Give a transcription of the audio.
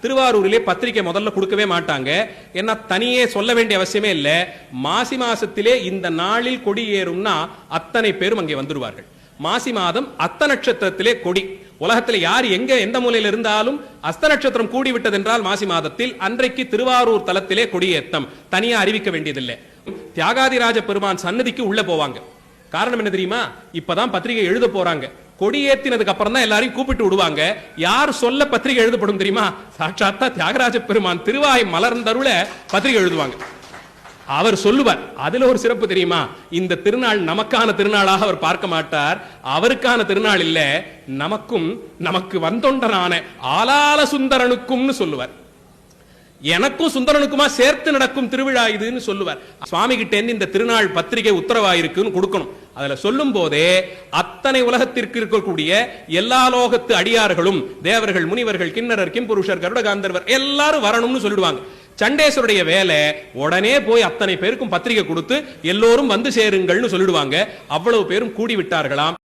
திருவாரூரிலே பத்திரிகை முதல்ல கொடுக்கவே மாட்டாங்க. ஏன்னா தனியே சொல்ல வேண்டிய அவசியமே இல்லை. மாசி மாசத்திலே இந்த நாளில் கொடி ஏறும்னா அத்தனை பேரும் அங்கே வந்துடுவார்கள். மாசி மாதம் அஸ்த நட்சத்திரத்திலே கொடி. உலகத்தில் யார் எங்க எந்த மூலையில் இருந்தாலும் அஸ்த நட்சத்திரம் கூடிவிட்டது என்றால் மாசி மாதத்தில் அன்றைக்கு திருவாரூர் தலத்திலே கொடியேத்தம். தனியா அறிவிக்க வேண்டியதில்லை. தியாகாதிராஜ பெருமான் சன்னதிக்கு உள்ள போவாங்க. காரணம் என்ன தெரியுமா? இப்பதான் பத்திரிகை எழுத போறாங்க. கொடியேத்தினதுக்கு அப்புறம் தான் எல்லாரையும் கூப்பிட்டு விடுவாங்க. யார் சொல்ல பத்திரிகை எழுதப்படும் தெரியுமா? சாட்சாத்தா தியாகராஜ பெருமான் திருவாய் மலர்ந்தருள பத்திரிகை எழுதுவாங்க. அவர் சொல்லுவார். அதுல ஒரு சிறப்பு தெரியுமா? இந்த திருநாள் நமக்கான திருநாளாக அவர் பார்க்க மாட்டார். அவருக்கான திருநாள் இல்ல, நமக்கும் நமக்கு வந்தொண்டனான ஆலால சுந்தரனுக்கும் சொல்லுவார். எனக்கும் சுந்தரனுக்குமா சேர்த்து நடக்கும் திருவிழா இதுன்னு சொல்லுவார். சுவாமி கிட்ட இந்த திருநாள் பத்திரிகை உத்தரவாயிருக்குன்னு கொடுக்கணும். அதுல சொல்லும் போதே அத்தனை உலகத்திற்கு இருக்கக்கூடிய எல்லா லோகத்து அடியார்களும் தேவர்கள், முனிவர்கள், கிண்ணறர், கிம்புருஷர், கருடகாந்தர்வர் எல்லாரும் வரணும்னு சொல்லிடுவாங்க. சண்டேஸ்வருடைய வேலை உடனே போய் அத்தனை பேருக்கும் பத்திரிகை கொடுத்து எல்லோரும் வந்து சேருங்கள்னு சொல்லிடுவாங்க. அவ்வளவு பேரும் கூடி விட்டார்களாம்.